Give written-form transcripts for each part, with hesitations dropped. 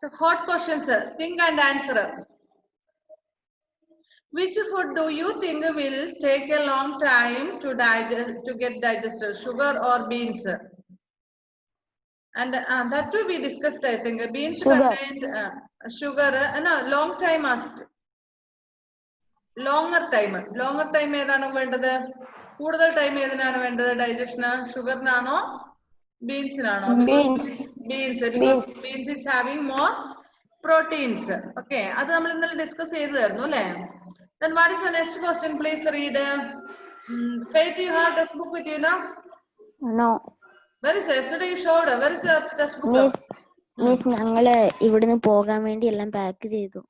So hot questions, think and answer. Which food do you think will take a long time to digest, to get digested, sugar or beans? And that too we discussed, I think. Beans Sugar. contained sugar, no, long time asked. Longer time ഏതാണ് വേണ്ടത്? കൂടുതൽ time ഏതിനാണ് വേണ്ടത് ഡൈജഷന്? ഷുഗറിനാണോ ബീൻസിനാണോ? Beans, because beans is having more proteins. Okay, അത് നമ്മൾ ഇന്നലെ ഡിസ്കസ് ചെയ്തതായിരുന്നു അല്ലേ? Then what is the next question? Please read. Faith, you have textbook with you now? No. Where is it? Yesterday you showed. Where is your textbook? Miss ഞങ്ങള് ഇവിടുന്ന് പോകാൻ വേണ്ടി എല്ലാം പാക്ക് ചെയ്തു.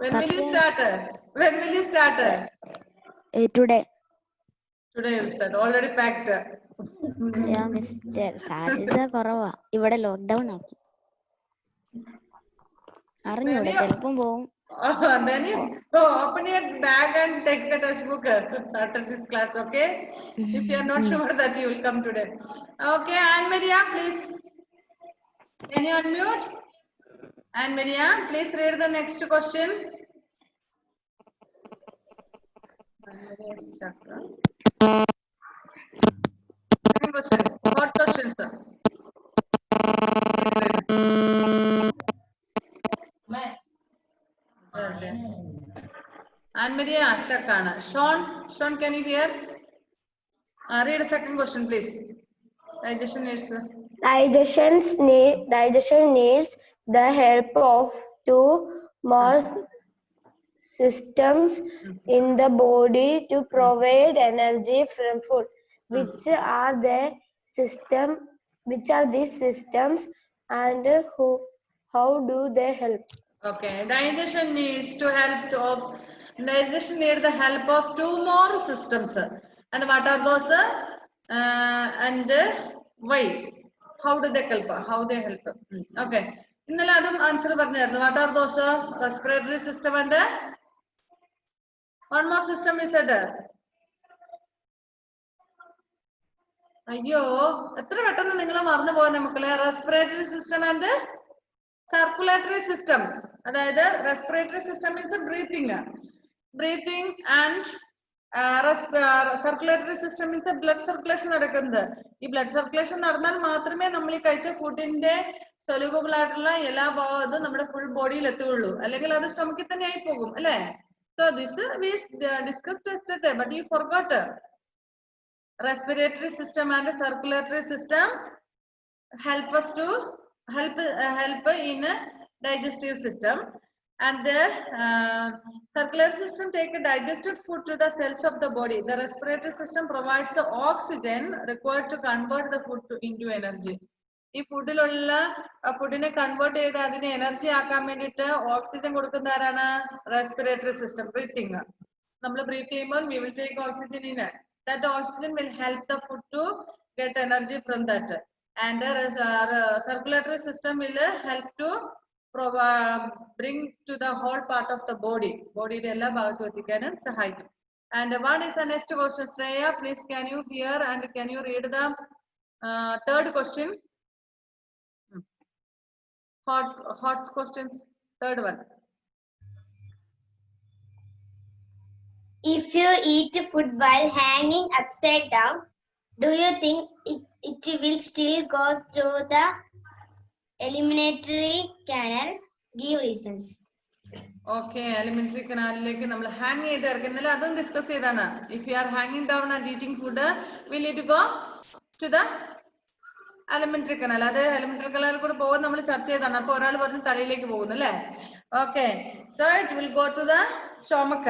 When will you start? When will you start? Today. Today you will start. Already packed. Yeah, Miss. സാധ്യത കുറവാ. ഇവിടെ lockdown ആക്കി. അറിഞ്ഞൂടെ ചിലപ്പം പോവും. Then you open your bag and take the textbook after this class, okay? If you are not sure that you will come today. Okay, Anne Maria, please. Can you unmute? Anne Maria, please read the next question. Second question. What questions, sir? Anne Maria, stuck. Sean, can you hear? Read the second question, please. Digestion needs. Digestion needs the help of two more systems in the body to provide energy from food. Which are these systems and how do they help? Okay, digestion needs the help of two more systems. And what are those? And why? How do they help? How they help? Okay. ഇന്നലെ അതും answer പറഞ്ഞായിരുന്നു. What are those? Respiratory system and one more system is that. അയ്യോ, എത്ര പെട്ടെന്ന് നിങ്ങൾ മറന്നു പോകുന്ന മക്കളെ. Respiratory system and circulatory system. അതായത് respiratory system means breathing and circulatory system means blood circulation നടക്കുന്നത്. ഈ blood circulation നടന്നാൽ മാത്രമേ നമ്മൾ ഈ കഴിച്ച ഫുഡിന്റെ soluble ആയിട്ടുള്ള എല്ലാ ഭാഗത്തും നമ്മുടെ ഫുൾ ബോഡിയിൽ എത്തുകയുള്ളൂ. അല്ലെങ്കിൽ അത് സ്റ്റൊമക്കിൽ തന്നെ ആയി പോകും അല്ലേ? So this we discussed yesterday, but you forgot. Respiratory system and circulatory system help us to help in digestive system, and the circulatory system take a digested food to the cells of the body. The respiratory system provides the oxygen required to convert the food into energy. ഈ ഫുഡിലുള്ള ഫുഡിനെ convert ചെയ്ത് അതിനെ energy ആക്കാൻ വേണ്ടിയിട്ട് oxygen കൊടുക്കുന്ന ആരാണ്? Respiratory system. Breathing, നമ്മൾ breath ചെയ്യുമ്പോൾ we will take oxygen in it. That oxygen will help the food to get energy from that, and circulatory system will help to bring to the whole part of the body എല്ലാ ഭാഗത്തും എത്തിക്കാനും സഹായിക്കും. And what is the next question? Shreya, please can you hear and can you read the third question? Hot questions, third one. If you eat food while hanging upside down, do you think it will still go through the alimentary canal? Give reasons. Okay, alimentary canal-ലേക്ക് നമ്മൾ hang ചെയ്ത് ഇറക്കുന്നില്ല, അതും discuss ചെയ്താണ്. If you are hanging down and eating food, will it go to the alimentary canal? അത് alimentary canal കൂടെ പോകും നമ്മൾ ചർച്ച ചെയ്താണ്. അപ്പോൾ ഒരാൾ പറഞ്ഞു തലയിലേക്ക് പോകുന്നു അല്ലേ? Okay, so it will go to the stomach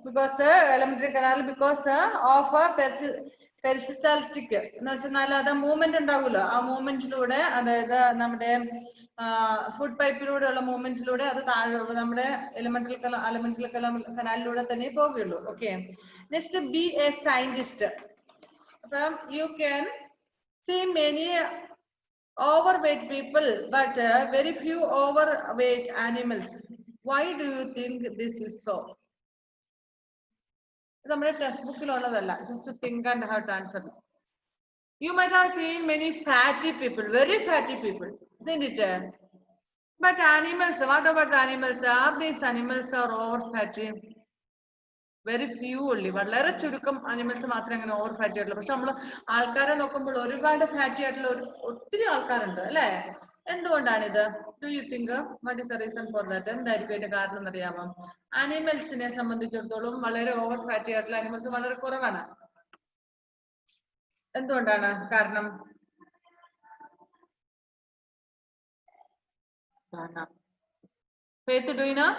because alimentary canal because of peristaltic എന്ന് വെച്ചാൽ അത് മൂവ്മെന്റ് ഉണ്ടാവുമല്ലോ. ആ മൂവ്മെന്റിലൂടെ, അതായത് നമ്മുടെ ഫുഡ് പൈപ്പിലൂടെയുള്ള മൂവ്മെന്റിലൂടെ അത് താഴെ നമ്മുടെ എലിമെന്റൽ കനാലിലൂടെ തന്നെ പോവുകയുള്ളൂ. Okay, next be a scientist. അപ്പം you can see many overweight people but very few overweight animals. Why do you think this is so? നമ്മുടെ text ബുക്കിലുള്ളതല്ല, just think and have to answer. You might have seen many fatty people, very fatty people, isn't it? But animals, what about the animals? Are these animals are over fatty? Very few ഉള്ളി, വളരെ ചുരുക്കം animals മാത്രമേ അങ്ങനെ over fatty ആയിട്ടുള്ളൂ. പക്ഷെ നമ്മൾ ആൾക്കാരെ നോക്കുമ്പോൾ ഒരുപാട് ഫാറ്റി ആയിട്ടുള്ള ഒത്തിരി ആൾക്കാരുണ്ട് അല്ലെ? എന്തുകൊണ്ടാണിത്? Do you think what is the reason for that? എന്തായിരിക്കും അതിന്റെ കാരണം എന്നറിയാമോ? അനിമൽസിനെ സംബന്ധിച്ചിടത്തോളം വളരെ ഓവർ ഫാറ്റി ആയിട്ടുള്ള അനിമൽസ് വളരെ കുറവാണ്. എന്തുകൊണ്ടാണ് കാരണം? Faith do you know?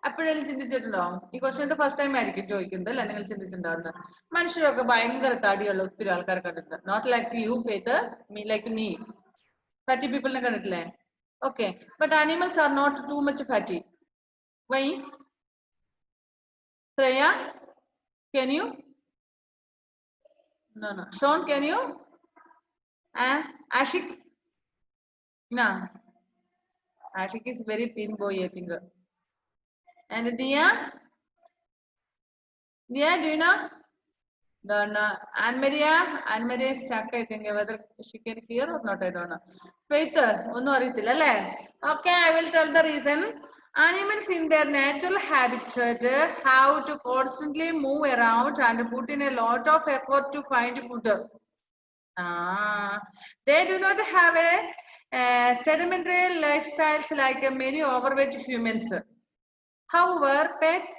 അപ്പോഴേലും ചിന്തിച്ചിട്ടുണ്ടോ? ഈ ക്വസ്റ്റ്യൻ ഫസ്റ്റ് ടൈം ആയിരിക്കും ചോദിക്കുന്നത് അല്ലെ? നിങ്ങൾ ചിന്തിച്ചിട്ടുണ്ടാവുന്നത്. മനുഷ്യരൊക്കെ ഭയങ്കര തടിയുള്ള ഒത്തിരി ആൾക്കാരെ കണ്ടിട്ടുണ്ട്. Not like you Faith, me like me. Fatty പീപ്പിളിനെ കണ്ടിട്ടില്ലേ? Okay, but animals are not too much fatty. Why? Shreya, can you? No. Sean, can you? Ashik? No. Ashik is very thin boy, I think. And Dia? Dia, do you know? Don't know. Anne-Maria is stuck, I think. Whether she can hear or not, I don't know. Faith, onnu ariyilla alle? Okay, I will tell the reason. Animals in their natural habitat have to constantly move around and put in a lot of effort to find food. They do not have a sedimentary lifestyles like many overweight humans. However, pets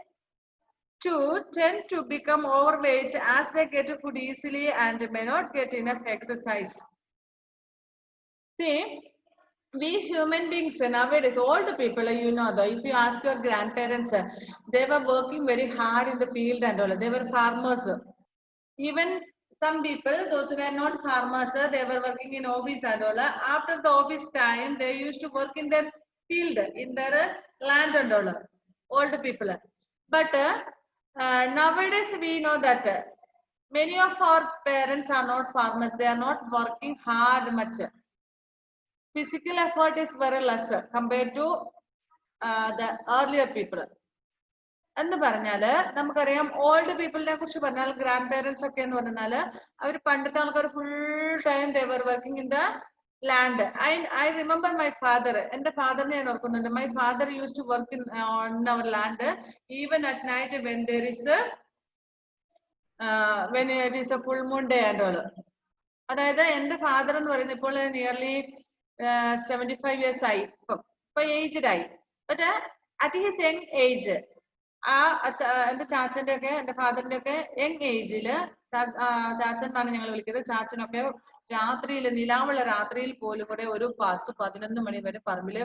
too tend to become overweight as they get food easily and may not get enough exercise. See, we human beings nowadays, all the people, you know, if you ask your grandparents, they were working very hard in the field and all. They were farmers. Even some people, those who were not farmers, they were working in office and all. After the office time, they used to work in their field, in their land and all. Old people. But nowadays we know that many of our parents are not farmers. They are not working hard much. Physical effort is very less compared to the earlier people. എന്ന് പറഞ്ഞാല് നമുക്കറിയാം, old പീപ്പിളിനെ കുറിച്ച് പറഞ്ഞാൽ, grand parents ഒക്കെ എന്ന് പറഞ്ഞാല് അവർ പണ്ടത്തെ ആൾക്കാർ full time they were working in the land. I remember my father, എന്റെ ഫാദറിനെ ഞാൻ ഓർക്കുന്നുണ്ട്. My father use to work in on our land even at night when there is when it is a full moon day and all. അതായത് എന്റെ father എന്ന് പറയുന്നത് ഇപ്പോൾ nearly 75 years ആയി, ഇപ്പൊ ഏജ്ഡ് ആയി. But at his young age, എന്റെ ചാച്ചന്റെ ഒക്കെ, എന്റെ ഫാദറിന്റെ ഒക്കെ യങ് ഏജില്, ചാച്ചൻ എന്നാണ് ഞങ്ങൾ വിളിക്കുന്നത്, ചാച്ചനൊക്കെ രാത്രിയിൽ, നിലാവുള്ള രാത്രിയിൽ പോലും കൂടെ ഒരു 10-11 മണി വരെ പറമ്പില്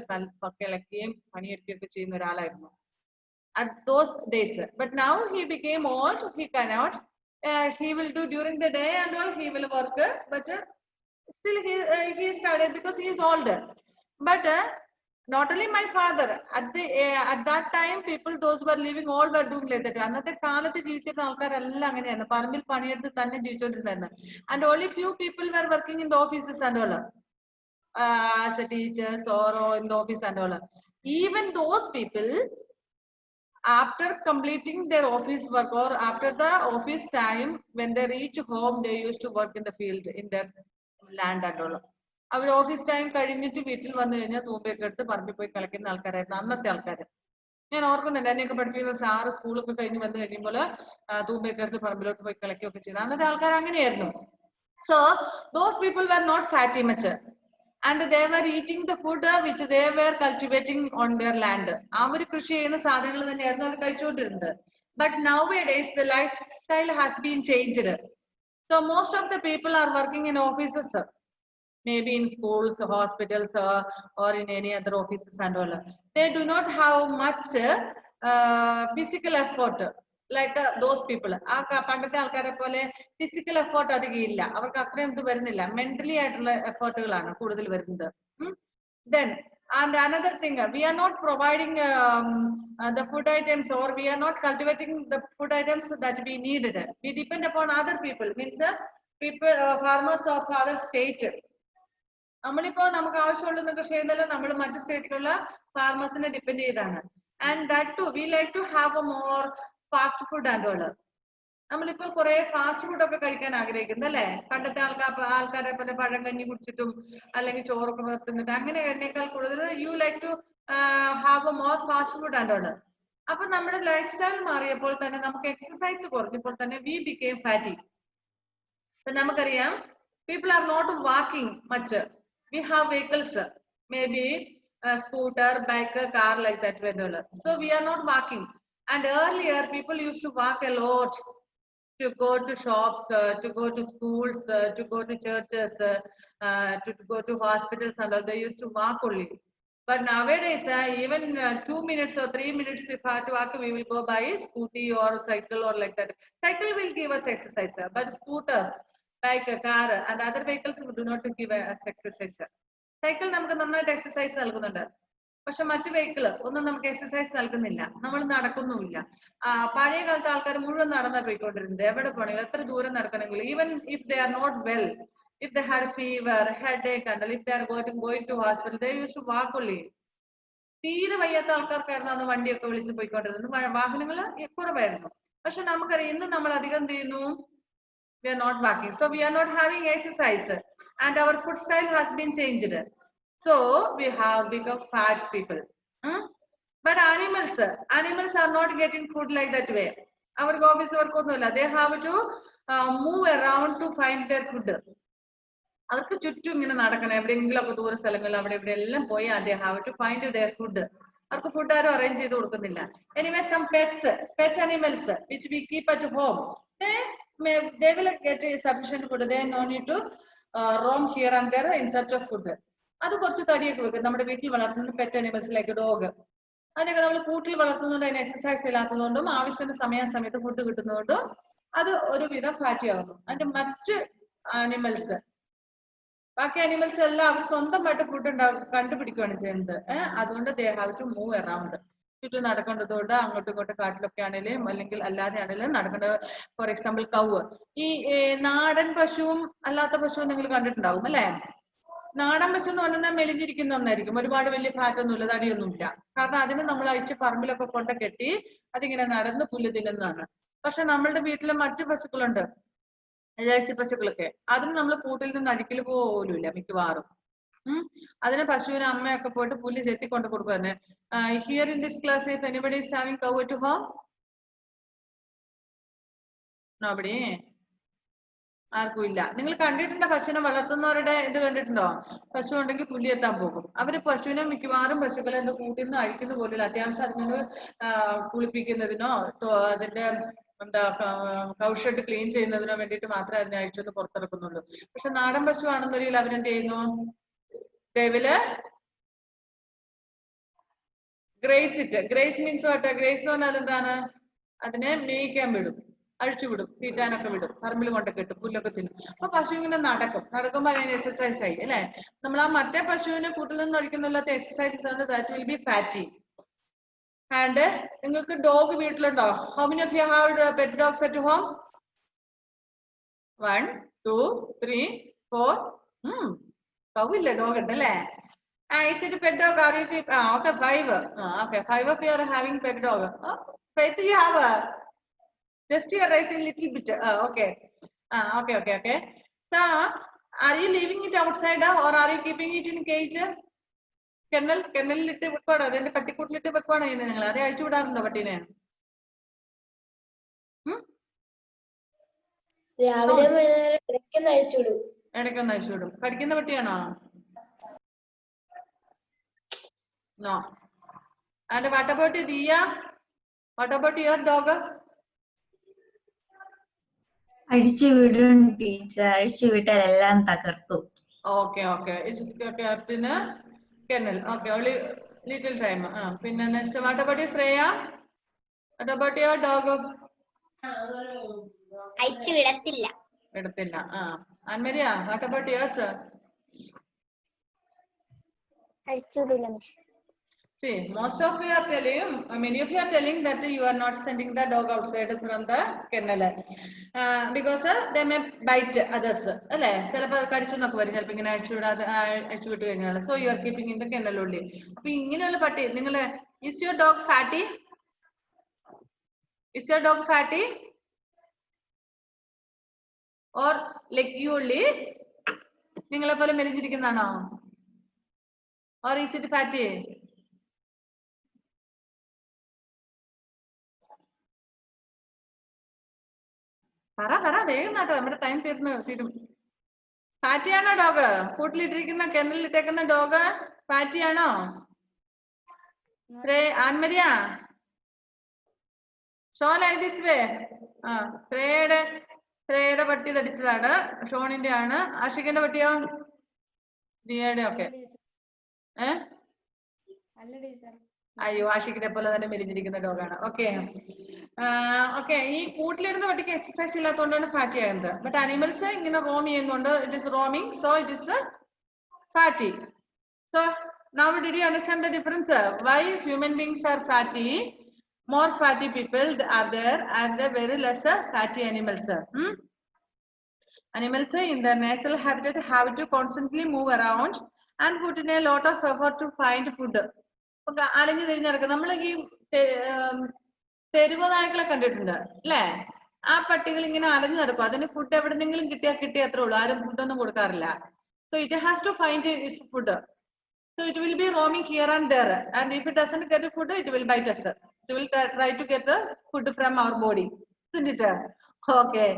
കിളക്കുകയും പണിയെടുക്കുകയൊക്കെ ചെയ്യുന്ന ഒരാളായിരുന്നു at those days. But now he became old, he cannot. He will do during the day and all, he will work, but still he started because he is older. But not only my father, at that time people, those who were living, all were doing like that. അന്നത്തെ കാലത്ത് ജീവിച്ചിരുന്ന ആൾക്കാരെല്ലാം അങ്ങനെയാണ്, പറമ്പിൽ പണിയെടുത്ത് തന്നെ ജീവിച്ചുകൊണ്ടിരുന്നത്. And only few people were working in the offices and all, as a teachers or in the office and all. Even those people, after completing their office work or after the office time, when they reach home, they used to work in the field, in their land and all. അവർ office time കഴിഞ്ഞിട്ട് വീട്ടിൽ വന്നു കഴിഞ്ഞാൽ തൂമ്പയൊക്കെ എടുത്ത് പറമ്പിൽ പോയി കളിക്കുന്ന ആൾക്കാരായിരുന്നു അന്നത്തെ ആൾക്കാർ. ഞാൻ ഓർക്കുന്നുണ്ട്, എന്നെയൊക്കെ പഠിപ്പിക്കുന്ന സാറ് സ്കൂളൊക്കെ കഴിഞ്ഞ് വന്നു കഴിയുമ്പോൾ തൂമ്പയൊക്കെ എടുത്ത് പറമ്പിലോട്ട് പോയി കളിക്കുകയൊക്കെ ചെയ്തു. അന്നത്തെ ആൾക്കാർ അങ്ങനെയായിരുന്നു. So those people were not fatty much and they were eating the food which they were cultivating on their land. അവർ കൃഷി ചെയ്യുന്ന സാധനങ്ങൾ തന്നെയായിരുന്നു അവർ കഴിച്ചുകൊണ്ടിരുന്നത്. But nowadays the lifestyle has been changed. So most of the people are working in offices, maybe in schools, hospitals, or in any other offices and all. They do not have much physical effort like those people. ആ പണ്ടത്തെ ആൾക്കാരെ പോലെ physical effort അധികം ഇല്ല, അവർക്ക് അത്രയും ഇത് വരുന്നില്ല. മെന്റലി ആയിട്ടുള്ള എഫേർട്ടുകളാണ് കൂടുതൽ വരുന്നത്. Then and another thing, we are not providing the food items, or we are not cultivating the food items that we needed. We depend upon other people, means people, farmers of other state. നമ്മളിപ്പോ നമുക്ക് ആവശ്യമുള്ള കൃഷി ചെയ്യുന്നതല്ല, നമ്മൾ മറ്റു സ്റ്റേറ്റിലുള്ള ഫാർമേഴ്സിനെ depend ചെയ്താണ്. And that too, we like to have a more fast food and all. നമ്മളിപ്പോൾ കുറെ ഫാസ്റ്റ് ഫുഡ് ഒക്കെ കഴിക്കാൻ ആഗ്രഹിക്കുന്നു അല്ലേ? പണ്ടത്തെ ആൾക്കാരെ പോലെ പഴം കഞ്ഞി കുടിച്ചിട്ടും അല്ലെങ്കിൽ ചോറൊക്കെ തിന്നിട്ട് അങ്ങനെ അതിനേക്കാൾ കൂടുതൽ you like to have a more fast food and all. അപ്പൊ നമ്മുടെ ലൈഫ് സ്റ്റൈൽ മാറിയപ്പോൾ തന്നെ നമുക്ക് എക്സസൈസ് കുറഞ്ഞപ്പോൾ തന്നെ വി ബിക്കെയിം ഫാറ്റി. ഇപ്പൊ നമുക്കറിയാം people are not walking much. We have vehicles, maybe scooter, bike, car, like that. So we are not walking. And earlier people used to walk a lot to go to shops, to go to schools, to go to churches, to go to hospitals and all. They used to walk only. But nowadays, even 2 minutes or 3 minutes if I have to walk, we will go by scooty or cycle or like that. Cycle will give us exercise, but scooters, like a car and other vehicles do not give us exercise. Cycle നമുക്ക് നന്നായിട്ട് exercise നൽകുന്നുണ്ട്. പക്ഷെ മറ്റു vehicle ഒന്നും നമുക്ക് exercise നൽകുന്നില്ല. നമ്മൾ നടക്കുന്നുമില്ല. പഴയ കാലത്തെ ആൾക്കാർ മുഴുവൻ നടന്നാ പോയിക്കൊണ്ടിരുന്നത്. എവിടെ പോകണമെങ്കിൽ എത്ര ദൂരം നടക്കണമെങ്കിൽ, even if they are not well, if they had fever, headache, and if they are going to hospital, they used to walk only. തീരെ വയ്യാത്ത ആൾക്കാർക്കായിരുന്നു അന്ന് വണ്ടിയൊക്കെ വിളിച്ച് പോയിക്കൊണ്ടിരുന്നത്. വാഹനങ്ങൾ കുറവായിരുന്നു. പക്ഷെ നമുക്കറിയാം ഇന്ന് നമ്മൾ അധികം എന്ത് ചെയ്യുന്നു? We are not walking, so we are not having exercise, and our food style has been changed, so we have become fat people. But animals are not getting food like that way. Our office work onnulla, they have to move around to find their food. അവർക്ക് ചുറ്റും ഇങ്ങനെ നടക്കണം. എവിടെയെങ്കിലും ഒക്കെ ദൂര സ്ഥലങ്ങളിൽ അവിടെ ഇവിടെ എല്ലാം പോയി they have to find their food. അവർക്ക് ഫുഡ് ആരും അറേഞ്ച് ചെയ്ത് കൊടുക്കുന്നില്ല. Anyway, some pet animals which we keep at home, they will get sufficient food. They no need to roam here and there in search of food. അത് കുറച്ച് തടിയൊക്കെ വെക്കും. നമ്മുടെ വീട്ടിൽ വളർത്തുന്ന പെറ്റ് അനിമൽസ് ലൈക്ക് ഡോഗ്, അതിനൊക്കെ നമ്മൾ കൂട്ടിൽ വളർത്തുന്നതുകൊണ്ട് അതിന് എക്സസൈസ് ഇല്ലാത്തതുകൊണ്ടും ആവശ്യത്തിന് സമയത്ത് ഫുഡ് കിട്ടുന്നതുകൊണ്ടും അത് ഒരുവിധം ഫാറ്റി ആവുന്നു. അതിന്റെ മറ്റ് ആനിമൽസ്, ബാക്കി അനിമൽസ് എല്ലാം അവർ സ്വന്തമായിട്ട് ഫുഡ് കണ്ടുപിടിക്കുകയാണ് ചെയ്യുന്നത്. അതുകൊണ്ട് they have to move around. ചുറ്റും നടക്കേണ്ടതുകൊണ്ട് അങ്ങോട്ടും ഇങ്ങോട്ടും കാട്ടിലൊക്കെ ആണെങ്കിലും അല്ലെങ്കിൽ അല്ലാതെ ആണെങ്കിലും നടക്കേണ്ടത്. ഫോർ എക്സാമ്പിൾ കൗവ്, ഈ നാടൻ പശുവും അല്ലാത്ത പശുവും നിങ്ങൾ കണ്ടിട്ടുണ്ടാവും അല്ലെ? നാടൻ പശു എന്ന് പറഞ്ഞാൽ മെലിഞ്ഞിരിക്കുന്ന ഒന്നായിരിക്കും. ഒരുപാട് വലിയ ഫാറ്റൊന്നുമില്ല, തടിയൊന്നുമില്ല. കാരണം അതിന് നമ്മൾ അഴിച്ച് പറമ്പിലൊക്കെ കൊണ്ട് കെട്ടി അതിങ്ങനെ നടന്ന് പുല്ല് തിന്നുന്നതാണ്. പക്ഷെ നമ്മളുടെ വീട്ടിലെ മറ്റു പശുക്കളുണ്ട്, ജേഴ്സി പശുക്കളൊക്കെ, അതിന് നമ്മൾ കൂട്ടിൽ നിന്ന് അഴിക്കൽ പോലുമില്ല മിക്കവാറും. അതിന് പശുവിന് അമ്മയൊക്കെ പോയിട്ട് പുല്ല് ചെത്തി കൊണ്ട് കൊടുക്കുക തന്നെ. Here in this class if anybody is having cow at home? Nobody? ആർക്കും ഇല്ല. നിങ്ങൾ കണ്ടിട്ടുണ്ടോ പശുവിനെ വളർത്തുന്നവരുടെ ഇത് കണ്ടിട്ടുണ്ടോ? പശു ഉണ്ടെങ്കിൽ പുല്ല് എത്താൻ പോകും. അവര് പശുവിനെ മിക്കവാറും പശുക്കളെ എന്ത് കൂട്ടിൽ നിന്ന് അഴിക്കുന്ന പോലില്ല. അത്യാവശ്യം അതിന് കുളിപ്പിക്കുന്നതിനോ അതിന്റെ എന്താ കൗഷെഡ് ക്ലീൻ ചെയ്യുന്നതിനോ വേണ്ടിയിട്ട് മാത്രമേ അതിനെ അഴിച്ചൊന്ന് പുറത്തിറക്കുന്നുള്ളൂ. പക്ഷെ നാടൻ പശു ആണെന്നൊരിക്കൽ അവരെന്ത് ചെയ്യുന്നു? They will graze it. Graze means what? Graze എന്ന് പറഞ്ഞാൽ എന്താണ്? അതിനെ മേയ്ക്കാൻ വിടും, അഴിച്ചുവിടും, തീറ്റാനൊക്കെ വിടും, പറമ്പിൽ കൊണ്ടൊക്കെ ഇട്ടും പുല്ലൊക്കെ തിന്നും. അപ്പൊ പശു ഇങ്ങനെ നടക്കുമ്പോൾ അതിന് എക്സസൈസ് ആയി അല്ലെ? നമ്മൾ ആ മറ്റേ പശുവിനെ കൂട്ടിൽ നിന്ന് അടിക്കുന്നില്ലാത്ത എക്സസൈസസ് ആണ്. That will be fatty. And നിങ്ങൾക്ക് ഡോഗ് വീട്ടിലുണ്ടോ? How many of you have pet dogs at home? 1 2 3 4. കൗ ഇല്ല, ഡോഗ് ഉണ്ട് അല്ലേ? Is it a pet dog? Are you okay? 5. Okay, 5 of you are having pet dog. Faith, you have just you are raising little bit. Okay. Okay. So, are you leaving it outside or are you keeping it in cage? കെന്നലിലിട്ട് വെക്കുവാണോ? അതിന്റെ പട്ടിക്കൂട്ടിലിട്ട് വെക്കുവാണോ ചെയ്യുന്നത് നിങ്ങൾ? അതേ അഴിച്ചു വിടാറുണ്ടോ പട്ടീനെ? രാവിലെ ഇടയ്ക്കൊന്ന് അഴിച്ചു വിടും. ഇടയ്ക്കൊന്ന് അഴിച്ചു വിടും. കടിക്കുന്ന പട്ടിയാണോ? No. And what about Diya? What about your dog? അഴിച്ചു വിടും ടീച്ചർ. അഴിച്ചു വിട്ടാൽ എല്ലാം തകർക്കും. Okay. It is kept in a kennel. Okay, only little time. Pinna next. What about you, Shreya? What about your dog? അയച്ചു വിടത്തില്ല. വിടത്തില്ല. Anmaria, what about yours? അയച്ചു വിടില്ല miss. See, most of you are telling, many of you are telling that you are not sending the dog outside from the kennel because they may bite others. അല്ലേ? ചിലപ്പോൾ കടിച്ചെന്നൊക്കെ വരും. ചിലപ്പോൾ ഇങ്ങനെ അഴിച്ചു വിട്ട് കഴിഞ്ഞാൽ. So you are keeping in the kennel only. അപ്പൊ ഇങ്ങനെയുള്ള പട്ടി നിങ്ങൾ, is your dog fatty? Is your dog fatty? or like you only? നിങ്ങളെ പോലെ മെലിഞ്ഞിരിക്കുന്നതാണോ? Or is it fatty? പറ വേഗം നാട്ടോ, നമ്മുടെ ടൈം തീരും. ഫാറ്റി ആണോ ഡോഗ്? കൂട്ടിലിട്ടിരിക്കുന്ന കെന്നലിലിട്ടേക്കുന്ന ഡോഗ് ഫാറ്റി ആണോ? Ann Maria show like this way. ആ ശ്രേയയുടെ പട്ടി തടിച്ചതാണ്, ഷോണിന്റെ ആണ്. ആഷിഖിന്റെ പട്ടിയോ? ദിയയുടെ ഒക്കെ. അയ്യോ, ആഷിഖിനെ പോലെ തന്നെ മെലിഞ്ഞിരിക്കുന്ന ഡോഗാണ്. Okay okay. ഈ കൂട്ടിലിടുന്ന പട്ടിക്ക് എക്സസൈസ് ഇല്ലാത്തതുകൊണ്ടാണ് ഫാറ്റി ആകുന്നത്. ബട്ട് അനിമൽസ് ഇങ്ങനെ റോം ചെയ്യുന്നുണ്ട്. It is roaming, so it is fatty. So now did you understand the difference? Why human beings are fatty? More fatty people are there and very less fatty animals. Animals in their natural habitat have to constantly move around and put in a lot of effort to find food. അലഞ്ഞു തിരിഞ്ഞിറക്കും. നമ്മൾ ഈ തെരുവ് നായ്ക്കളെ കണ്ടിട്ടുണ്ട് അല്ലേ? ആ പട്ടികൾ ഇങ്ങനെ അലഞ്ഞു നടക്കും. അതിന് ഫുഡ് എവിടെന്നെങ്കിലും കിട്ടിയ അത്രേ ഉള്ളൂ. ആരും ഫുഡൊന്നും കൊടുക്കാറില്ല. So it has to find its food. So it will be roaming here and there, and if it doesn't get food, it will bite us. It will try to get the food from our body, isn't it? Okay.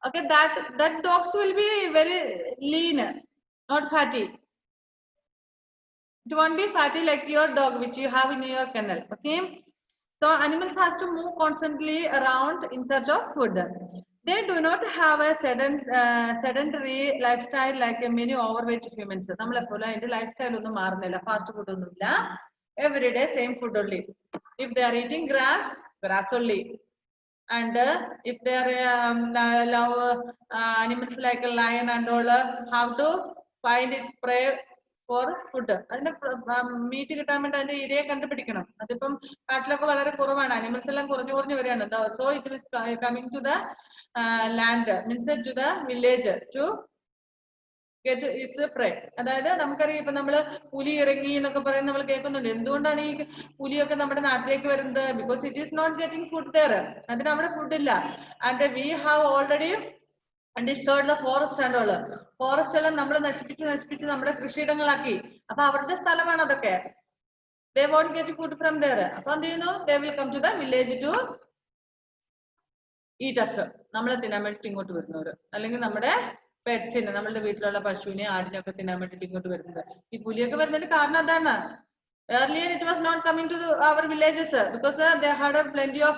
Okay, that dogs will be very lean, not fatty. It won't be fatty like your dog which you have in your kennel. Okay. So animals has to move constantly around in search of food. They do not have a sedentary lifestyle like many overweight humans. നമ്മളെപ്പോലെ അതിന്റെ life style ഒന്നും മാറുന്നില്ല. Fast food ഒന്നുമില്ല. Every day same food only. If they are eating grass only. And if they are love animals like a lion and all, how to find its prey for food. അതിന്റെ meet കിട്ടാൻ വേണ്ടി അതിന്റെ ഇരയെ കണ്ടുപിടിക്കണം. അതിപ്പം കാട്ടിലൊക്കെ വളരെ കുറവാണ്. അനിമൽസ് എല്ലാം കുറഞ്ഞു വരികയാണ്. So it is coming to the land, means to the village to get its prey. അതായത് നമുക്കറിയാം, ഇപ്പൊ നമ്മള് പുലി ഇറങ്ങി എന്നൊക്കെ പറയുന്നത് നമ്മൾ കേൾക്കുന്നുണ്ട്. എന്തുകൊണ്ടാണ് ഈ പുലിയൊക്കെ നമ്മുടെ നാട്ടിലേക്ക് വരുന്നത്? Because it is not getting food there. അതിന് അവിടെ ഫുഡില്ല. And we have already destroyed the forest and all. Forest എല്ലാം നമ്മൾ നശിപ്പിച്ച് നമ്മുടെ കൃഷിയിടങ്ങളാക്കി. അപ്പൊ അവരുടെ സ്ഥലമാണ് അതൊക്കെ. They won't get food from there. അപ്പൊ എന്ത് ചെയ്യുന്നു? They will come to the village to eat us. നമ്മളെ തിന്നാൻ വേണ്ടിട്ട് ഇങ്ങോട്ട് വരുന്നവര്, അല്ലെങ്കിൽ നമ്മുടെ പെറ്റ്സിന്, നമ്മളുടെ വീട്ടിലുള്ള പശുവിനെ ആടിനെ ഒക്കെ തിന്നാൻ വേണ്ടിട്ട് ഇങ്ങോട്ട് വരുന്നത്. ഈ പുലിയൊക്കെ വരുന്നതിന് കാരണം അതാണ്. Earlier it was not coming to our villages because they had a plenty of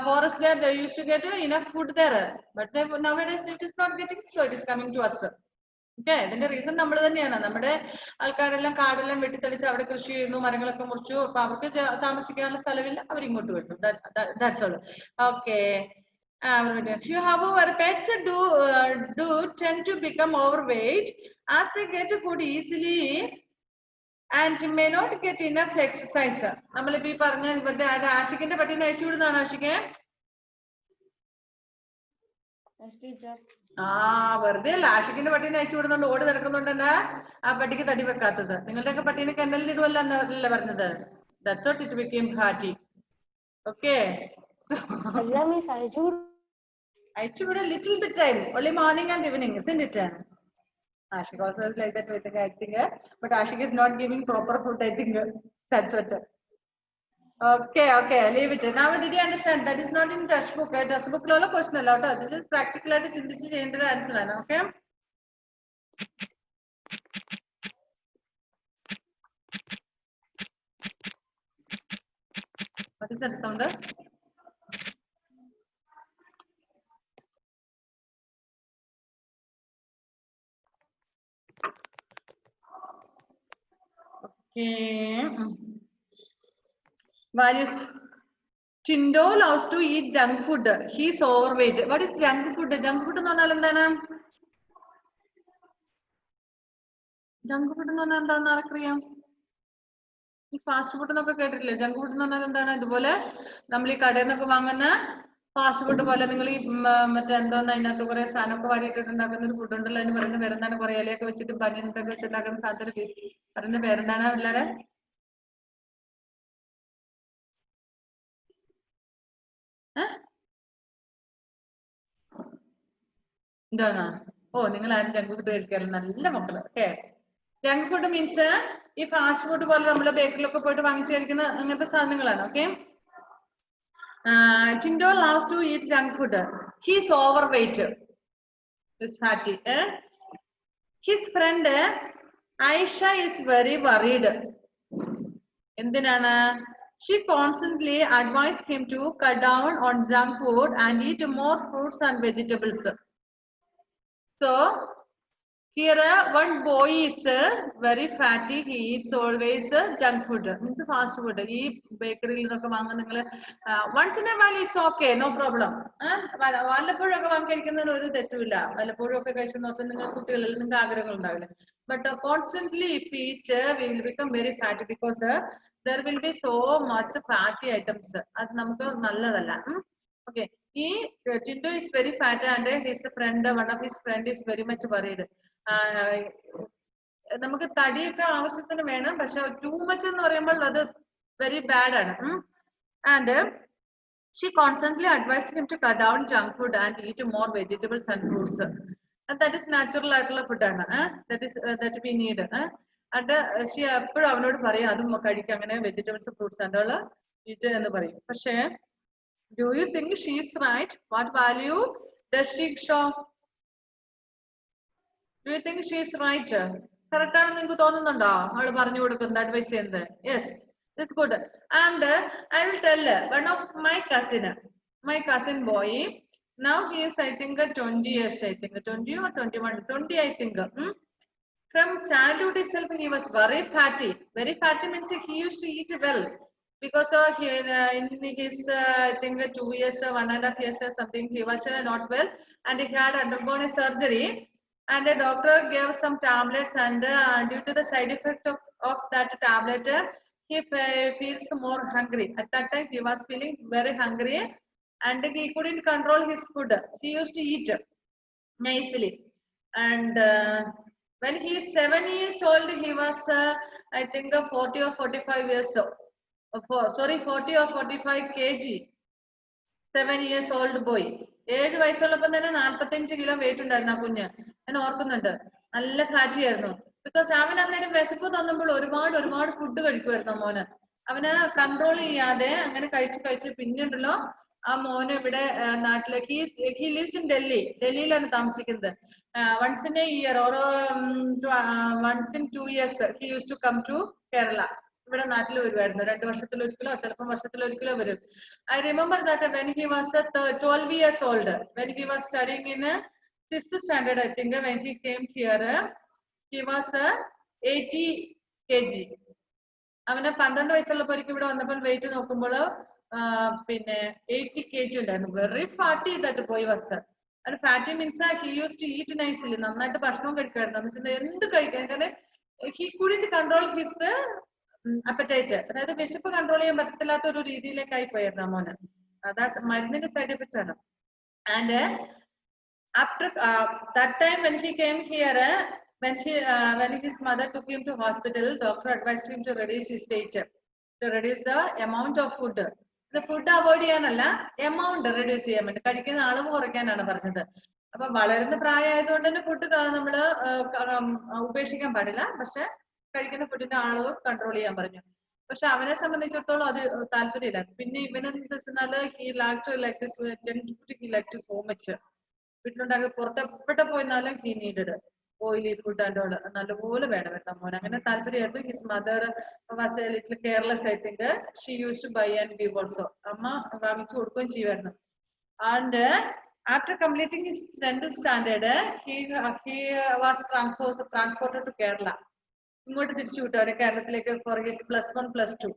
forest there. They used to get enough food there, but nowadays it is not getting, so it is coming to us. Okay, ഇതിന്റെ reason നമ്മൾ തന്നെയാണ്. നമ്മുടെ ആൾക്കാരെല്ലാം കാടെല്ലാം വെട്ടിത്തെളിച്ച് അവിടെ കൃഷി ചെയ്യുന്നു, മരങ്ങളൊക്കെ മുറിച്ചു. അപ്പൊ അവർക്ക് താമസിക്കാനുള്ള സ്ഥലമില്ല, അവരിങ്ങോട്ട് വരുന്നു. That's all. Okay. However, pets do tend to become overweight as they get food easily and may not get enough exercise. നമ്മളിപ്പോ ഈ പറഞ്ഞ ഇവരുടെ ആഷിഖിന്റെ പട്ടീനെ അയച്ചു വിടുന്നതാണ്. ആഷിഖെ വെറുതെ അല്ല, ആഷിഖിന്റെ പട്ടീനെ അയച്ചു വിടുന്നുണ്ട്. ഓടി നടക്കുന്നുണ്ടെന്നാ ആ പട്ടിക്ക് തടി വെക്കാത്തത്. നിങ്ങളുടെയൊക്കെ പട്ടീനെ കെന്നലിൽ ഇടുവല്ല പറഞ്ഞത്. That's what it became fatty. Okay. So I should a little bit time, only morning and evening, isn't it? Ashik also is like that, I think, but Ashik is not giving proper food, I think. That's what. Okay, leave it. Now did you understand? That is not in textbook. Textbook lo question alla. This is practical ആയിട്ട് ചിന്തിച്ച് ചെയ്യേണ്ട ഒരു answer ആണ്. Okay. What is that sound? Okay. Values. Chindo loves to eat junk food. He is overweight. What is junk food? Junk food എന്ന് പറഞ്ഞാൽ എന്താണ്? Junk food എന്ന് പറഞ്ഞാൽ എന്താണെന്ന് ആർക്കറിയാം? ഈ ഫാസ്റ്റ് ഫുഡ് എന്നൊക്കെ കേട്ടിട്ടില്ലേ? ജങ്ക് ഫുഡ് എന്ന് പറഞ്ഞാൽ എന്താണ്? ഇതുപോലെ നമ്മൾ ഈ കടയിൽ നിന്നൊക്കെ വാങ്ങുന്ന ഫാസ്റ്റ് ഫുഡ് പോലെ നിങ്ങൾ ഈ മറ്റേ എന്തോന്ന് അതിനകത്ത് കുറെ സാധനമൊക്കെ വാരിയിട്ടിട്ടുണ്ടാക്കുന്ന ഒരു ഫുഡ് ഉണ്ടല്ലോ. അതിന് പറയുന്ന പേരെന്താണ്? കുറെ ഇലയൊക്കെ വെച്ചിട്ട് പനിയൊക്കെ വെച്ചിട്ടുണ്ടാക്കുന്ന സാധനത്തിന് പറയുന്ന പേരെന്താണ് പിള്ളേരെ? എന്താണോ? ഓ, നിങ്ങൾ ആരും ജങ്ക് ഫുഡ് കഴിക്കാറില്ല, നല്ല മക്കള്. ഓക്കെ, ജങ്ക് ഫുഡ് മീൻസ് ഈ ഫാസ്റ്റ് ഫുഡ് പോലെ നമ്മൾ ബേക്കറിലൊക്കെ പോയിട്ട് വാങ്ങിച്ചു കഴിക്കുന്ന അങ്ങനത്തെ സാധനങ്ങളാണ്. Okay, Tindo loves to eat junk food. He's overweight. He's fatty. His friend Aisha is very worried. എന്തിനാണ്? She constantly advised him to cut down on junk food and eat more fruits and vegetables. So here one boy is very fatty. He eats always junk food, means fast food. ഈ ബേക്കറിയിൽ നിന്നൊക്കെ വാങ്ങുന്ന നിങ്ങൾ once in a while is okay, no problem. വല്ലപ്പോഴും ഒക്കെ വാങ്ങി കഴിക്കുന്നതിന് ഒരു തെറ്റുമില്ല. വല്ലപ്പോഴും ഒക്കെ കഴിച്ചു നോക്കാൻ നിങ്ങൾ കുട്ടികളിൽ നിങ്ങൾക്ക് ആഗ്രഹങ്ങൾ ഉണ്ടാവില്ല. But constantly if we eat, we will become very fatty because there will be so much fatty items. അത് നമുക്ക് നല്ലതല്ല. Okay, he Tindo is very fat and his friend, one of his friend is very much worried. നമുക്ക് തടിയൊക്കെ ആവശ്യത്തിന് വേണം, പക്ഷെ too much എന്ന് പറയുമ്പോൾ അത് വെരി ബാഡ് ആണ്. And she constantly advised him to cut down junk food and eat more vegetables and fruits. And that is natural ആയിട്ടുള്ള ഫുഡാണ്. that we need. and she എപ്പോഴും അവനോട് പറയും അതും കഴിക്കുക, അങ്ങനെ വെജിറ്റബിൾസ് ഫ്രൂട്ട്സ് അതുള്ള ഈറ്റ് എന്ന് പറയും. പക്ഷേ do you think she is right? What value does she show? Do you think she is right? Correct ആണെന്ന് നിങ്ങൾക്ക് തോന്നുന്നുണ്ടോ അവള് പറഞ്ഞു കൊടുക്കുന്നത്, അഡ്വൈസ് ചെയ്യുന്നത്? Yes, it's good. And I will tell one of my cousin boy. Now he is, I think, 20 years. I think 20 or 21, 20 I think. From childhood itself he was very fatty. Very fatty means he used to eat well. Because in his I think 2 years, 1.5 years or something, he was not well and he had undergone a surgery, and the doctor gave some tablets, and due to the side effect of that tablet, he feels more hungry. At that time he was feeling very hungry and he couldn't control his food. He used to eat nicely, and when he is 7 years old, he was I think 40 or 45 years old. 40 or 45 kg. 7 years old boy. 7 വയസ്സുള്ളപ്പോൾ തന്നെ 45 kilo weight ഉണ്ടായിരുന്നു ആ കുഞ്ഞ്. ഞാൻ ഓർക്കുന്നുണ്ട്, നല്ല fatty ആയിരുന്നു. Because അവൻ അന്നേരം വിശപ്പ് തോന്നുമ്പോൾ ഒരുപാട് ഫുഡ് കഴിക്കുമായിരുന്നു മോന്. അവന് കൺട്രോൾ ചെയ്യാതെ അങ്ങനെ കഴിച്ച് പിന്നീടുണ്ടല്ലോ ആ മോന് ഇവിടെ നാട്ടിലേക്ക് he lives in ഡൽഹിയിലാണ് താമസിക്കുന്നത്. once in a year or once in 2 years he used to come to Kerala. ഇവിടെ നാട്ടിൽ വരുമായിരുന്നു. 2 വർഷത്തിലൊരിക്കലോ ചിലപ്പോൾ വർഷത്തിലൊരിക്കലോ വരും. I remember that when he was 12 years old, when he was studying in 6th standard, I think, when he came here, he was 80 kg. അവന് 12 വയസ്സുള്ളപ്പോൾ ഇവിടെ വന്നപ്പോൾ wait നോക്കുമ്പോൾ പിന്നെ 80 kg ഉണ്ടായിരുന്നു. വെറി ഫാറ്റി ദാറ്റ് ബോയ് വാസ്. അത് fatty means he used to eat nicely. നന്നായിട്ട് ഭക്ഷണം കഴിക്കുമായിരുന്നു. എന്ന് വെച്ചാൽ എന്ത് കഴിക്കാൻ he couldn't control his appetite. അതായത് വിശപ്പ് കൺട്രോൾ ചെയ്യാൻ പറ്റത്തില്ലാത്ത ഒരു രീതിയിലേക്കായി പോയിരുന്നു മോന്. അതാ മരുന്നിന്റെ സൈഡ് എഫക്റ്റ് ആണ്. And after that time when he came here, when his mother took him to hospital, doctor advised him to reduce his weight, to reduce the amount of food. The food avoid ചെയ്യാനല്ല, amount reduce ചെയ്യാൻ വേണ്ടി, കഴിക്കുന്ന അളവ് കുറയ്ക്കാനാണ് പറഞ്ഞത്. അപ്പൊ വളരുന്ന പ്രായമായതുകൊണ്ട് തന്നെ food നമ്മള് ഉപേക്ഷിക്കാൻ പാടില്ല, പക്ഷെ കഴിക്കുന്ന ഫുഡിന്റെ അളവ് കൺട്രോൾ ചെയ്യാൻ പറഞ്ഞു. പക്ഷെ അവനെ സംബന്ധിച്ചിടത്തോളം അത് താല്പര്യമില്ല. പിന്നെ ഇവനെന്താ വെച്ചാൽ he liked so much. വീട്ടിലുണ്ടാക്കി പുറത്തെവിടെ പോയിരുന്നാലും he needed oily food and all. നല്ലപോലെ വേണമായിരുന്നു മോൻ. അങ്ങനെ താല്പര്യമായിരുന്നു. His mother was a little careless, I think. She used to buy and give also. അമ്മ വാങ്ങിച്ചു കൊടുക്കുകയും ചെയ്യുമായിരുന്നു. And after completing his 10th standard, he was transported to Kerala. ഇങ്ങോട്ട് തിരിച്ചു വിട്ടു അവരെ കേരളത്തിലേക്ക് for his +1 +2.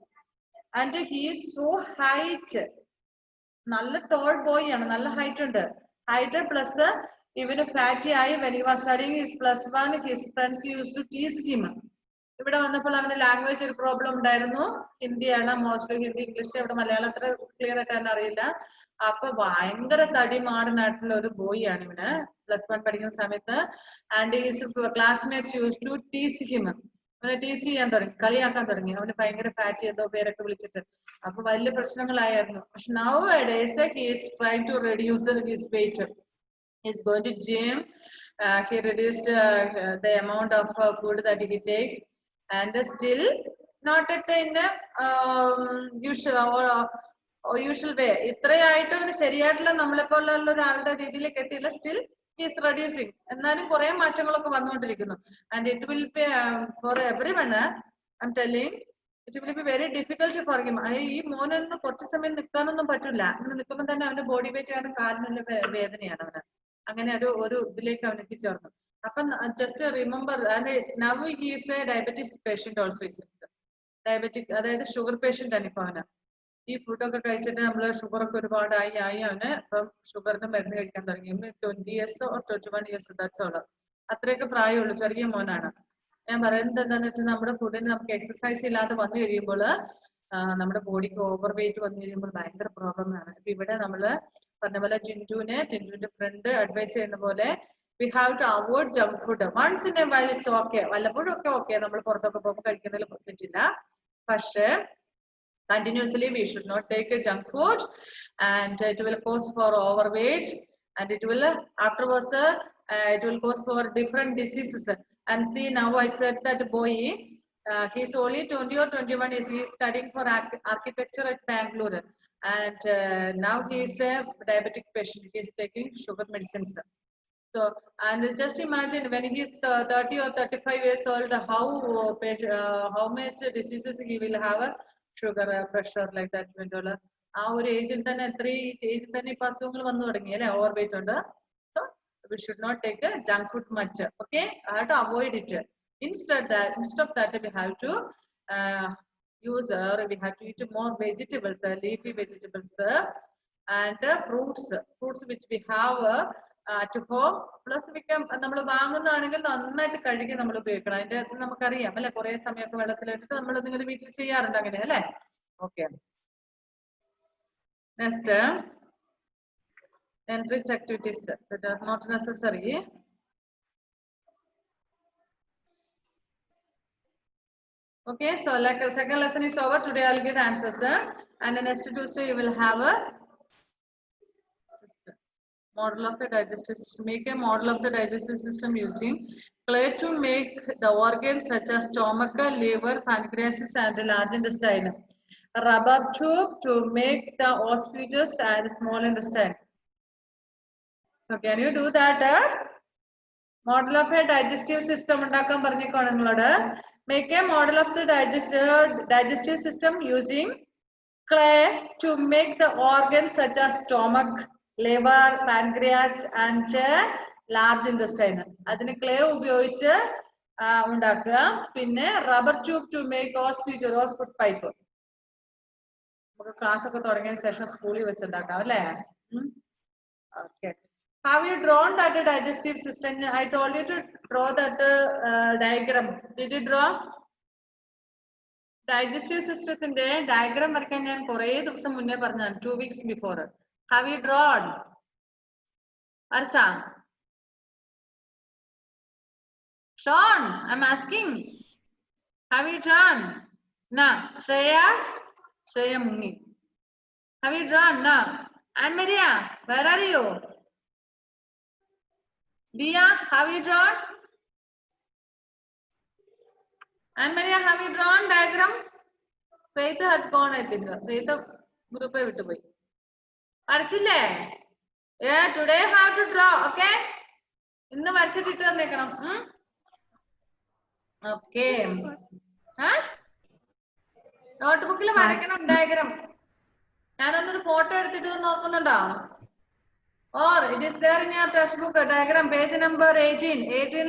and he is so height. നല്ല tall boy ആണ്, നല്ല ഹൈറ്റ് ഉണ്ട്. ഹൈറ്റ് പ്ലസ് ഇവന് ഫാറ്റി ആയി. when he was studying his +1, his friends used to tease him. ഇവിടെ വന്നപ്പോൾ അവന് ലാംഗ്വേജ് ഒരു പ്രോബ്ലം ഉണ്ടായിരുന്നു. ഹിന്ദിയാണ് മോസ്റ്റ്ലി, ഹിന്ദി ഇംഗ്ലീഷ്. ഇവിടെ മലയാളം അത്ര ക്ലിയർ ആയിട്ട് തന്നെ അറിയില്ല. അപ്പൊ ഭയങ്കര തടിമാടനായിട്ടുള്ള ഒരു ബോയ് ആണ് ഇവന് +1 പഠിക്കുന്ന സമയത്ത്. And his classmates use to tease him. അവനെ ടീസ് ചെയ്യാൻ തുടങ്ങി, കളിയാക്കാൻ തുടങ്ങി. അവന് ഭയങ്കര ഫാറ്റി എന്തോ പേരൊക്കെ വിളിച്ചിട്ട്. അപ്പൊ വലിയ പ്രശ്നങ്ങളായിരുന്നു. പക്ഷെ now nowadays he is trying to reduce his weight. He's going to gym. He reduced the amount of food that he takes, and still not at in usual or usual way. ഇത്രയായിട്ടും ശരിയായിട്ടുള്ള നമ്മളെപ്പോലുള്ള ഒരാളുടെ രീതിയിലേക്ക് എത്തിയില്ല. Still he is reducing. എന്നാലും കുറെ മാറ്റങ്ങളൊക്കെ വന്നുകൊണ്ടിരിക്കുന്നു. And it will be for everyone. I'm telling. It will be very difficult for him. ഈ മോനൊന്നും കുറച്ച് സമയം നിൽക്കാനൊന്നും പറ്റില്ല. അങ്ങനെ നിൽക്കുമ്പോൾ തന്നെ അവന്റെ ബോഡി വെയിറ്റ് ആണ് കാലിനുള്ള വേദനയാണ് അവന്. അങ്ങനെ ഒരു ഇതിലേക്ക് അവൻ എത്തിച്ചേർന്നു. അപ്പം just remember now he is A diabetes patient also. Diabetic അതായത് ഷുഗർ പേഷ്യന്റ് ആണ് ഇപ്പൊ അവന്. ഈ ഫുഡൊക്കെ കഴിച്ചിട്ട് നമ്മള് ഷുഗറൊക്കെ ഒരുപാട് ആയി അവന് ഇപ്പം ഷുഗറിന് മരുന്ന് കഴിക്കാൻ തുടങ്ങി. 20 years or 21 years ദാറ്റ്സ് അത്രയൊക്കെ പ്രായമുള്ളൂ. ചെറിയ മോനാണ്. ഞാൻ പറയുന്നത് എന്താണെന്ന് വെച്ചാൽ നമ്മുടെ ഫുഡിന് നമുക്ക് എക്സസൈസ് ഇല്ലാതെ വന്നു കഴിയുമ്പോൾ നമ്മുടെ ബോഡിക്ക് ഓവർ വെയിറ്റ് വന്നു കഴിയുമ്പോൾ ഭയങ്കര പ്രോബ്ലം ആണ്. ഇപ്പൊ ഇവിടെ നമ്മള് പറഞ്ഞ പോലെ ടിൻറ്റുവിന്റെ ഫ്രണ്ട് അഡ്വൈസ് ചെയ്യുന്ന പോലെ we have to avoid junk food. Once in a while is okay. വല്ലപ്പോഴും ഒക്കെ ഓക്കെ, നമ്മൾ പുറത്തൊക്കെ പോകുമ്പോൾ കഴിക്കുന്നതിൽ പറ്റില്ല. പക്ഷേ continuously we should not take a junk food, and it will cause for overweight, and it will afterwards it will cause for different diseases. And see, now I said that boy, he's only 20 or 21 years. He is studying for architecture at Bangalore, and now he is a diabetic patient. He is taking sugar medicines. So, and just imagine when he is 30 or 35 years old, how much diseases he will have. Sugar, pressure, like that. ആ ഒരു ഏജിൽ തന്നെ ഏജിൽ തന്നെ ഇപ്പൊ അസുഖങ്ങൾ വന്നു തുടങ്ങി അല്ലെ, ഓവർ വെയിറ്റ് ഉണ്ട്. So we should not take junk food much. Okay, I have to avoid it. Instead of that we have to we have to eat more vegetables, leafy vegetables, and fruits which we have at home. Plus we can നമ്മൾ വാങ്ങുന്നതാണെങ്കിൽ നന്നായിട്ട് കഴുകി നമ്മൾ ഉപയോഗിക്കണം. അതിന്റെ അകത്ത് നമുക്കറിയാം അല്ലെ, കുറെ സമയമൊക്കെ വെള്ളത്തിലിട്ടിട്ട് നമ്മൾ നിങ്ങളുടെ വീട്ടിൽ ചെയ്യാറുണ്ട് അങ്ങനെ അല്ലെ. Okay, next enrich activities that are not necessary. Okay, so like the second lesson is over. Today I'll give the answers, and the next Tuesday you will have a model of the digestive system. Make a model of the digestive system using clay to make the organs such as stomach, liver, pancreas, and the large intestine. A rubber tube to make the esophagus and small intestine. So can you do that? Model of a digestive system ഉണ്ടാക്കാൻ പറഞ്ഞേക്കാണ് നിങ്ങളോട്. Make a model of the digestive system using clay to make the organs such as stomach, liver, pancreas, and large intestine. അതിന് clay ഉപയോഗിച്ച് ഉണ്ടാക്കുക. പിന്നെ rubber tube to make esophagus or food pipe. നമുക്ക് class ഒക്കെ തുടങ്ങിയ ശേഷം സ്കൂളിൽ വെച്ചുണ്ടാക്കാം അല്ലേ. Okay. Have you drawn that digestive system? I told you to draw that diagram. Did you draw? Digestive system diagram വരയ്ക്കാൻ ഞാൻ കുറേ ദിവസം മുന്നേ പറഞ്ഞതാണ്, 2 weeks before. Have you drawn? Archa? Sean, I'm asking. Have you drawn? Na. Shreya Mungi. Have you drawn? Na. Anne Maria, where are you? Dia, have you drawn? Anne Maria, have you drawn diagram? Faith has gone, I think. Faith group vittu poi. Archille? Yeah, today have to draw, okay? Innu varchittu thannekanam. Okay. Huh? Notebook il varakkanam diagram. ഞാനൊന്നൊരു photo എടുത്തിട്ട് നോക്കുന്നുണ്ടോ? Or it is there in your textbook, diagram, page number 18. 18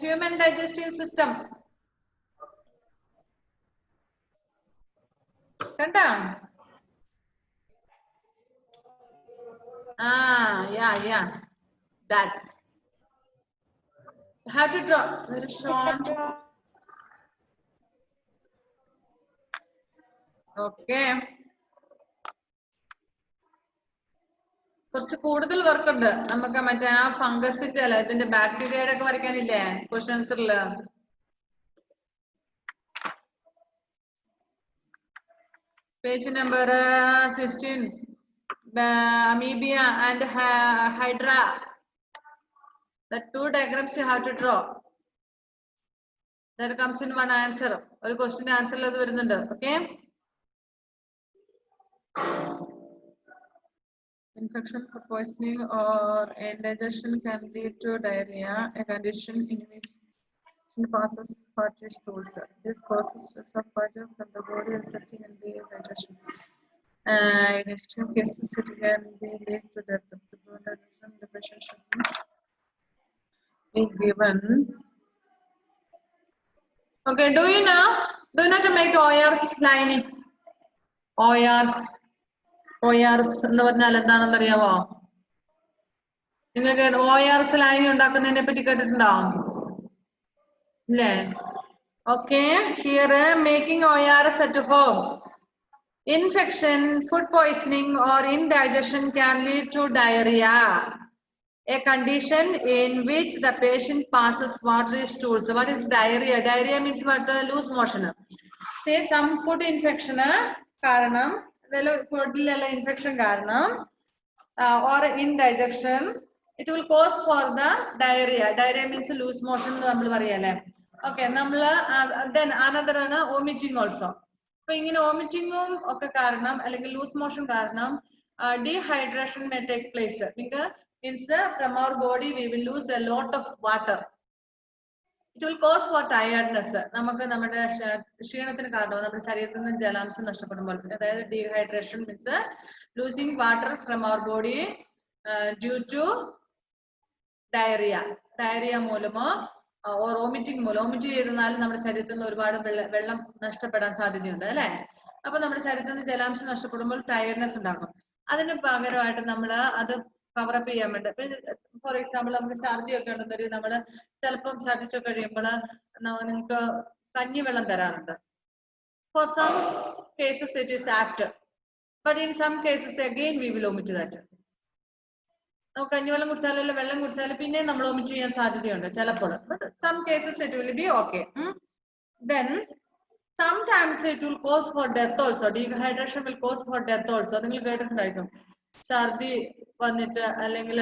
human digestive system. Kanda? Yeah. That. You have to draw. Very short. Okay. കുറച്ച് കൂടുതൽ work ഉണ്ട് നമുക്ക്. മറ്റേ ആ ഫംഗസിന്റെ അല്ല ഇതിന്റെ ബാക്ടീരിയയുടെ ഒക്കെ വരയ്ക്കാനില്ലേ ക്വസ്റ്റ്യൻസില്. Page number 16. Amoeba and Hydra. The two diagrams you have to draw. That comes in one answer. Or question answer. Okay. Infection, food poisoning, or indigestion can lead to diarrhea, a condition in which passes fatty stools. This causes stress of water from the body resulting in dehydration. In extreme cases, it can be lead to death. The patient should be given. Okay, do you know to make ORs lining? ORs എന്ന് പറഞ്ഞാൽ എന്താണെന്ന് അറിയാമോ? നിങ്ങൾക്ക് ORs line ഉണ്ടാക്കുന്നതിനെ പറ്റി കേട്ടിട്ടുണ്ടോ? ഇല്ലേ? Okay, here making ORs at home. Infection, food poisoning, or indigestion can lead to diarrhea, a condition in which the patient passes watery stools. What is diarrhea? Diarrhea means what? Loose motion. Say some food infection karanam, food infection karanam, or indigestion, it will cause for the diarrhea. Diarrhea means loose motion. Okay, then another vomiting also. So, vomiting loose motion dehydration may take place. Means from our body we will lose a lot of water. It will cause for tiredness. Dehydration means losing water from our body due to diarrhea. Diarrhea മൂലമോ or vomiting മൂലം vomit ചെയ്താലും നമ്മുടെ ശരീരത്തിൽ നിന്ന് ഒരുപാട് വെള്ളം നഷ്ടപ്പെടാൻ സാധ്യതയുണ്ട് അല്ലേ? അപ്പൊ നമ്മുടെ ശരീരത്തിൽ നിന്ന് ജലാംശം നഷ്ടപ്പെടുമ്പോൾ ടയർഡ്നെസ് ഉണ്ടാകും. അതിന് പകരമായിട്ട് നമ്മൾ അത് കവറപ്പ് ചെയ്യാൻ വേണ്ടി, ഫോർ എക്സാമ്പിൾ നമുക്ക് ഛർദിയൊക്കെ ഉണ്ടെന്നൊരു നമ്മൾ ചിലപ്പം ഛർദിച്ചൊക്കെ കഴിയുമ്പോൾ നിങ്ങൾക്ക് കഞ്ഞിവെള്ളം തരാറുണ്ട്. For some cases it is apt, but in some cases again we will omit that. കഞ്ഞിവെള്ളം കുടിച്ചാലല്ല വെള്ളം കുടിച്ചാലും പിന്നെ നമ്മൾ ഒമിറ്റ് ചെയ്യാൻ സാധ്യതയുണ്ട് ചിലപ്പോൾ. Some cases it will be okay. Then sometimes it will cause for death also. Dehydration will cause for death also. നിങ്ങൾ കേട്ടിട്ടുണ്ടായിരിക്കും ഛർദി വന്നിട്ട് അല്ലെങ്കിൽ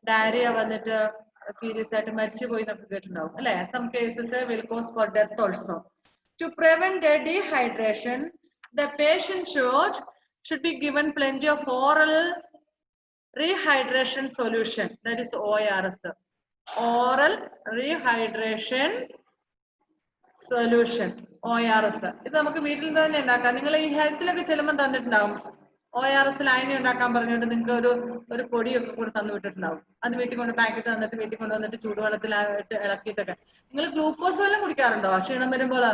ഡയറിയ വന്നിട്ട് സീരിയസ് ആയിട്ട് മരിച്ചു പോയി എന്നൊക്കെ കേട്ടിട്ടുണ്ടാവും അല്ലെ? Some cases will cause for death also. To prevent dehydration, the patient should be given plenty of oral rehydration solution, that is ORS, oral rehydration solution, ORS. ഇത് നമുക്ക് വീട്ടിൽ തന്നെ ഉണ്ടാക്കാം. നിങ്ങൾ ഈ ഹെൽത്തിലൊക്കെ ചെല്ലുമ്പോൾ തന്നിട്ടുണ്ടാവും ORS ലൈൻ ഉണ്ടാക്കാൻ പറഞ്ഞിട്ട് നിങ്ങൾക്ക് ഒരു പൊടിയൊക്കെ കൂടെ തന്നു വിട്ടിട്ടുണ്ടാവും. അത് വീട്ടിൽ കൊണ്ട് പാക്കറ്റ് തന്നിട്ട് വീട്ടിൽ കൊണ്ടുവന്നിട്ട് ചൂടുവെള്ളത്തിലായിട്ട് ഇളക്കിയിട്ടൊക്കെ. നിങ്ങൾ ഗ്ലൂക്കോസ് വെള്ളം കുടിക്കാറുണ്ടോ ക്ഷീണം വരുമ്പോൾ?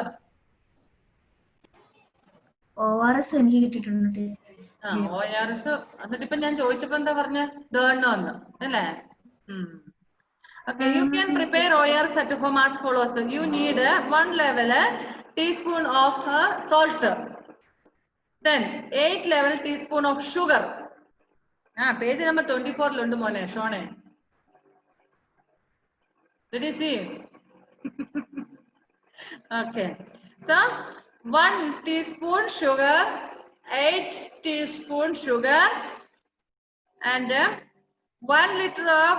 ORS എനിക്ക് കിട്ടിയിട്ടുണ്ട്. ORS എന്നിട്ട് ഇപ്പൊ ഞാൻ ചോദിച്ചപ്പോ എന്താ പറഞ്ഞ ദേണ്ണോന്ന് അല്ലേ? Okay, you can prepare ORS at home as follows. You need 1 level teaspoon of salt, then 8 level teaspoon of sugar. Page number 24 lundu mone shone. Did you see? Okay, so 1 teaspoon sugar, 8 teaspoon sugar, and 1 liter of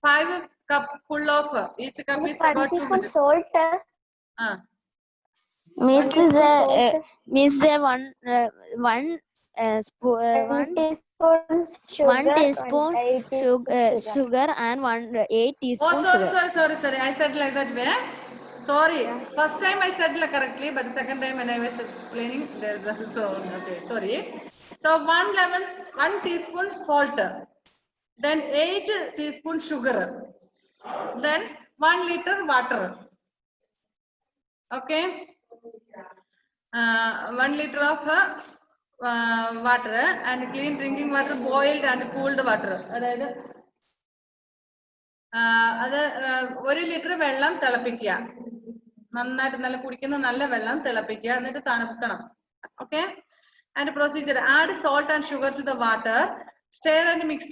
5 cup full of each cup is about 2 teaspoon minutes. salt. Miss Miss, one teaspoon sugar and 8 teaspoon Oh, sorry. I said like that way. Sorry. First time I said correctly, but the second time when I was explaining, so okay. Sorry. So 1 teaspoon salt, then 8 teaspoon sugar, then 1 liter water. Okay. 1 liter of water and clean drinking water, boiled and cooled water. അതായത് അത് 1 litre വെള്ളം തിളപ്പിക്കുക, നന്നായിട്ട് നല്ല കുടിക്കുന്ന നല്ല വെള്ളം തിളപ്പിക്കുക, എന്നിട്ട് തണുക്കണം. Okay. And procedure: add salt and sugar to the water, stir and mix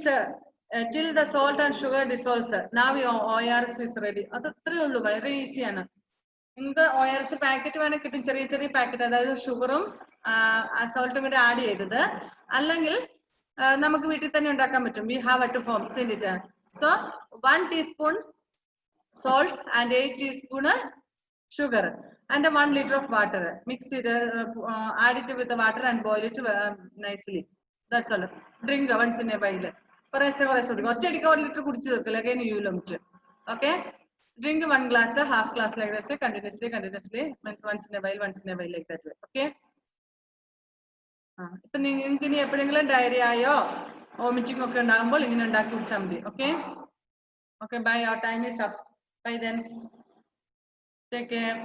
till the salt and sugar dissolves. Now your ORS is ready. അത് അത്രേ ഉള്ളൂ, വളരെ ഈസിയാണ്. നിങ്ങൾക്ക് ORS പാക്കറ്റ് വേണമെങ്കിൽ കിട്ടും, ചെറിയ ചെറിയ പാക്കറ്റ്, അതായത് ഷുഗറും സോൾട്ടും കൂടെ ആഡ് ചെയ്തത്. അല്ലെങ്കിൽ നമുക്ക് വീട്ടിൽ തന്നെ ഉണ്ടാക്കാൻ പറ്റും. We have at home it. So 1 teaspoon salt and 8 teaspoon sugar and 1 liter of water. Mix it, add it with the water and boil it nicely. That's all. Drink once in a while. കുറേശ്ശെ കുടിക്കുക. ഒറ്റയടിക്ക് 1 liter കുടിച്ചു തീർക്കില്ല. Again you will vomit. Okay. Drink 1 glass, half glass like this, continuously, means once in a while like that way. Okay. ഇപ്പൊ നിങ്ങൾക്ക് ഇനി എപ്പോഴെങ്കിലും diary ആയോ vomiting ഒക്കെ ഉണ്ടാകുമ്പോൾ ഇങ്ങനെ ഉണ്ടാക്കി കുടിച്ചാൽ മതി. Okay okay bye. Our time is up. Bye then. Take care.